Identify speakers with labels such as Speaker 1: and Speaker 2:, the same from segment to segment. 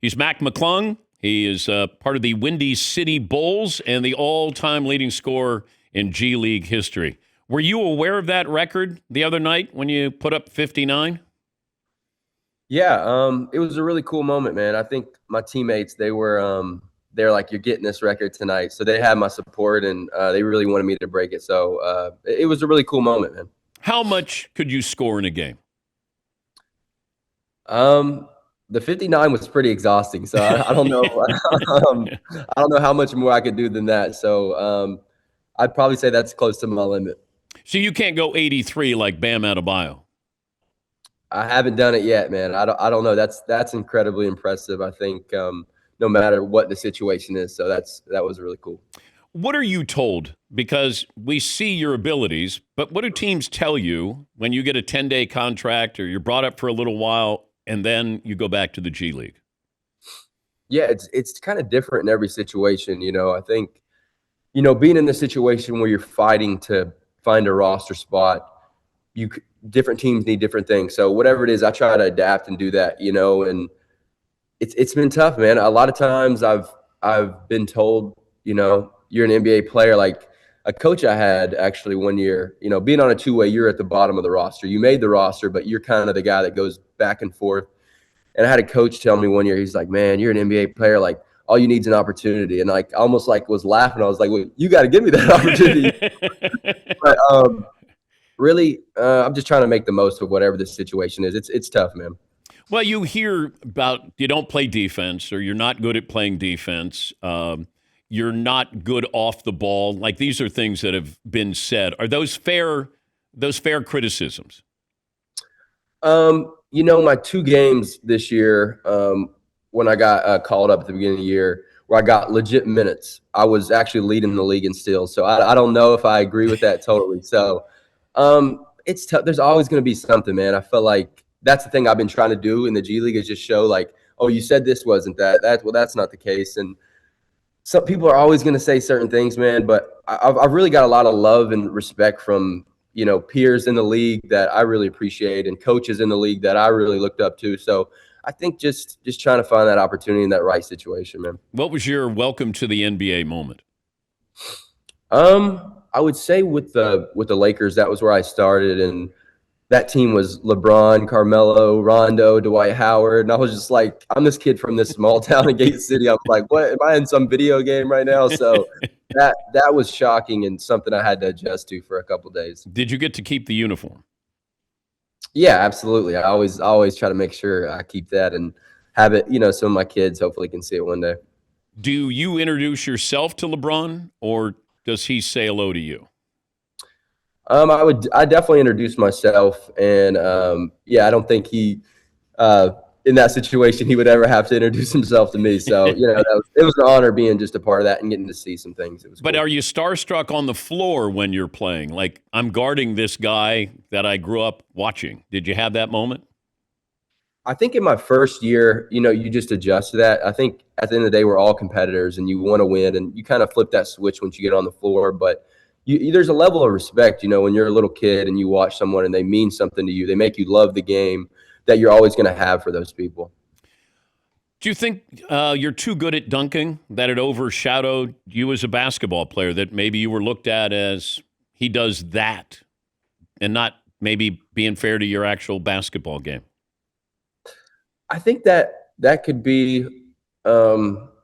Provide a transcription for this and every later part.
Speaker 1: He's Mac McClung. He is part of the Windy City Bulls and the all-time leading scorer in G League history. Were you aware of that record the other night when you put up 59?
Speaker 2: Yeah, it was a really cool moment, man. I think my teammates, they're like, "You're getting this record tonight," so they had my support, and they really wanted me to break it. So it was a really cool moment, man.
Speaker 1: How much could you score in a game?
Speaker 2: The 59 was pretty exhausting, so I don't know. I don't know how much more I could do than that. So I'd probably say that's close to my limit.
Speaker 1: So you can't go 83 like Bam Adebayo.
Speaker 2: I haven't done it yet, man. I don't know. That's incredibly impressive. I think no matter what the situation is. So that was really cool.
Speaker 1: What are you told? Because we see your abilities, but what do teams tell you when you get a 10-day contract or you're brought up for a little while and then you go back to the G League?
Speaker 2: Yeah, it's kind of different in every situation. I think being in the situation where you're fighting to find a roster spot, different teams need different things. So whatever it is, I try to adapt and do that, and it's been tough, man. A lot of times I've been told, you're an NBA player. Like a coach I had actually one year, being on a two-way, you're at the bottom of the roster. You made the roster, but you're kind of the guy that goes back and forth. And I had a coach tell me one year, he's like, "Man, you're an NBA player. Like all you need is an opportunity." And like almost like was laughing. I was like, "Well, you got to give me that opportunity." But really, I'm just trying to make the most of whatever the situation is. It's tough, man.
Speaker 1: Well, you hear about you don't play defense or you're not good at playing defense. You're not good off the ball. Like these are things that have been said. Are those fair criticisms?
Speaker 2: My two games this year, when I got called up at the beginning of the year, where I got legit minutes, I was actually leading the league in steals. So I don't know if I agree with that totally. So it's tough. There's always going to be something, man. I feel like that's the thing I've been trying to do in the G League is just show like, oh, you said this wasn't that. That's not the case. And some people are always going to say certain things, man. But I've really got a lot of love and respect from peers in the league that I really appreciate and coaches in the league that I really looked up to. So I think just trying to find that opportunity in that right situation, man.
Speaker 1: What was your welcome to the NBA moment?
Speaker 2: I would say with the Lakers, that was where I started, and that team was LeBron, Carmelo, Rondo, Dwight Howard, and I was just like, I'm this kid from this small town in Gate City. I'm like, what? Am I in some video game right now? So that was shocking and something I had to adjust to for a couple of days.
Speaker 1: Did you get to keep the uniform?
Speaker 2: Yeah, absolutely. I always try to make sure I keep that and have it. Some of my kids hopefully can see it one day.
Speaker 1: Do you introduce yourself to LeBron, or does he say hello to you?
Speaker 2: I definitely introduce myself, and I don't think he in that situation he would ever have to introduce himself to me. So it was an honor being just a part of that and getting to see some things. It was.
Speaker 1: But
Speaker 2: cool.
Speaker 1: Are you starstruck on the floor when you're playing? Like, I'm guarding this guy that I grew up watching. Did you have that moment?
Speaker 2: I think in my first year, you just adjust to that. I think at the end of the day, we're all competitors, and you want to win, and you kind of flip that switch once you get on the floor. But there's a level of respect, when you're a little kid and you watch someone and they mean something to you, they make you love the game, that you're always going to have for those people.
Speaker 1: Do you think you're too good at dunking, that it overshadowed you as a basketball player, that maybe you were looked at as he does that and not maybe being fair to your actual basketball game?
Speaker 2: I think that could be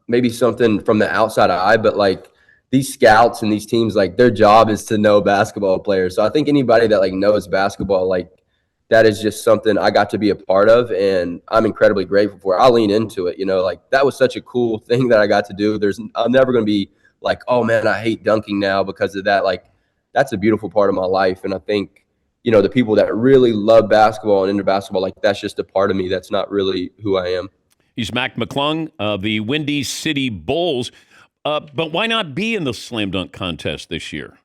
Speaker 2: maybe something from the outside eye, but like these scouts and these teams, like their job is to know basketball players. So I think anybody that like knows basketball, like that is just something I got to be a part of, and I'm incredibly grateful for. I'll lean into it, like that was such a cool thing that I got to do. I'm never going to be like, oh man, I hate dunking now because of that. Like that's a beautiful part of my life, and I think the people that really love basketball and into basketball, like that's just a part of me. That's not really who I am.
Speaker 1: He's Mac McClung of the Windy City Bulls. But why not be in the slam dunk contest this year?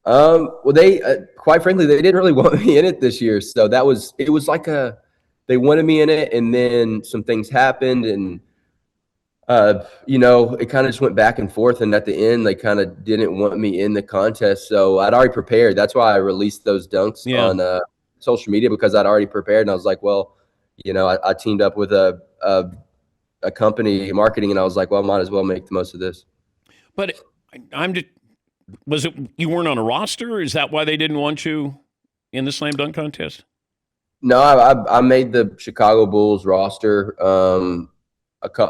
Speaker 2: Well, they quite frankly, they didn't really want me in it this year. So it was like they wanted me in it, and then some things happened, and it kind of just went back and forth. And at the end, they kind of didn't want me in the contest. So I'd already prepared. That's why I released those dunks on social media, because I'd already prepared. And I was like, well, I teamed up with a a company marketing, and I was like, well, I might as well make the most of this.
Speaker 1: But I'm just, was it you weren't on a roster? Is that why they didn't want you in the slam dunk contest?
Speaker 2: No, I made the Chicago Bulls roster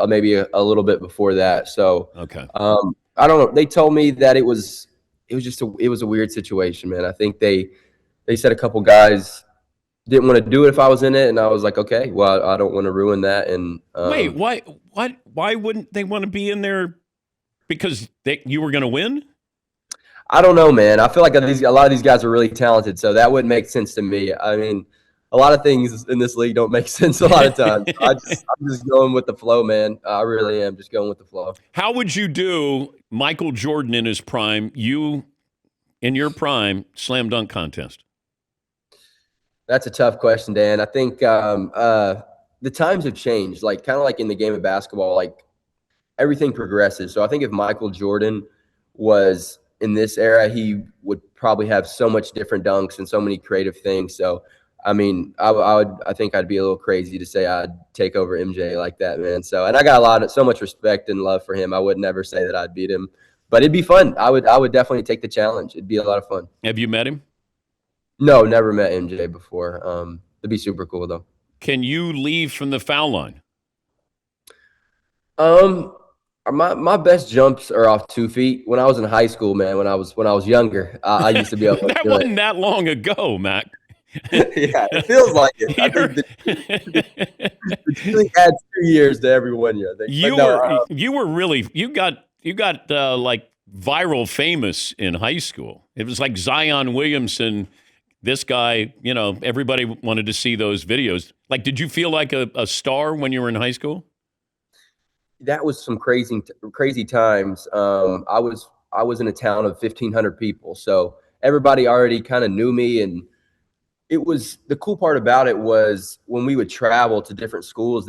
Speaker 2: maybe a little bit before that. So
Speaker 1: Okay.
Speaker 2: I don't know. They told me that it was a weird situation, man. I think they said a couple guys didn't want to do it if I was in it, and I was like, okay, well, I don't want to ruin that. And
Speaker 1: Wait, why wouldn't they want to be in there? Because you were going to win?
Speaker 2: I don't know, man. I feel like a lot of these guys are really talented, so that wouldn't make sense to me. I mean, a lot of things in this league don't make sense a lot of times. I'm just going with the flow, man. I really am just going with the flow.
Speaker 1: How would you do Michael Jordan in his prime, you in your prime slam dunk contest?
Speaker 2: That's a tough question, Dan. I think the times have changed, like kind of like in the game of basketball, like everything progresses. So I think if Michael Jordan was in this era, he would probably have so much different dunks and so many creative things. So, I mean, I think I'd be a little crazy to say I'd take over MJ like that, man. So, and I got so much respect and love for him. I would never say that I'd beat him, but it'd be fun. I would definitely take the challenge. It'd be a lot of fun.
Speaker 1: Have you met him?
Speaker 2: No, never met MJ before. It'd be super cool though.
Speaker 1: Can you leave from the foul line?
Speaker 2: My best jumps are off 2 feet. When I was in high school, man, when I was younger, I used to be able to
Speaker 1: That
Speaker 2: do
Speaker 1: wasn't that long ago, Mac.
Speaker 2: Yeah, it feels like it. I think it really adds 2 years to every 1 year. I think.
Speaker 1: You got like viral famous in high school. It was like Zion Williamson. This guy, everybody wanted to see those videos. Like, did you feel like a star when you were in high school?
Speaker 2: That was some crazy times. I was in a town of 1,500 people, so everybody already kind of knew me, and it was the cool part about it was when we would travel to different schools,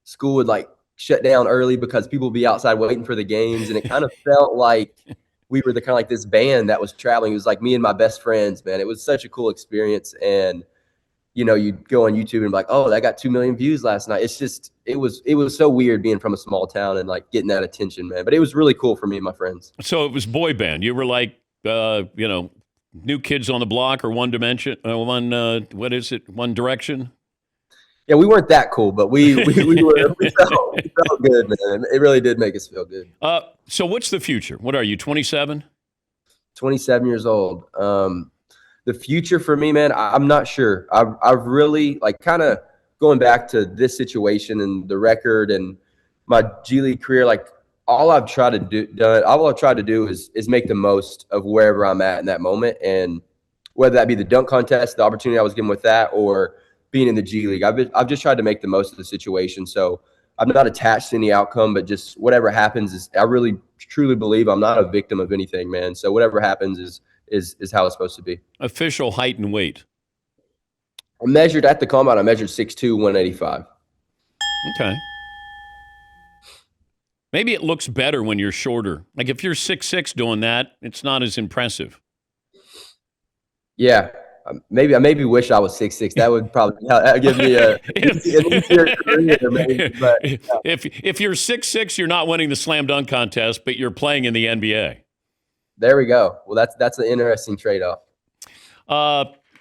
Speaker 2: school would shut down early because people would be outside waiting for the games, and it kind of felt like we were the kind of like this band that was traveling. It was like me and my best friends, man. It was such a cool experience, and you'd go on YouTube and be like, oh, that got 2 million views last night. It's just, it was so weird being from a small town and like getting that attention, man. But it was really cool for me and my friends.
Speaker 1: So it was boy band. You were like, New Kids on the Block or One Direction?
Speaker 2: Yeah, we weren't that cool, but we felt good, man. It really did make us feel good.
Speaker 1: So what's the future? What are you, 27?
Speaker 2: 27 years old. The future for me, man, I'm not sure. I've really kind of going back to this situation and the record and my G League career, all I've tried to do is make the most of wherever I'm at in that moment. And whether that be the dunk contest, the opportunity I was given with that, or being in the G League, I've just tried to make the most of the situation. So I'm not attached to any outcome, but just whatever happens I really truly believe I'm not a victim of anything, man. So whatever happens is how it's supposed to be.
Speaker 1: Official height and weight.
Speaker 2: I measured at the combine. I measured 6'2", 185.
Speaker 1: Okay. Maybe it looks better when you're shorter. Like if you're 6'6" doing that, it's not as impressive.
Speaker 2: Yeah. I maybe wish I was 6'6". That would probably give me an easier career. Maybe, but, yeah.
Speaker 1: If you're 6'6", you're not winning the slam dunk contest, but you're playing in the NBA.
Speaker 2: There we go. Well, that's an interesting trade-off.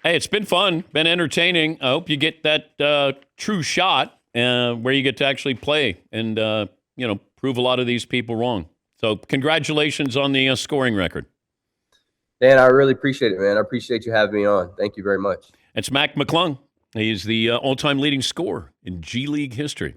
Speaker 1: Hey, it's been fun, been entertaining. I hope you get that true shot where you get to actually play and prove a lot of these people wrong. So congratulations on the scoring record.
Speaker 2: Dan, I really appreciate it, man. I appreciate you having me on. Thank you very much.
Speaker 1: It's Mac McClung. He's the all-time leading scorer in G League history.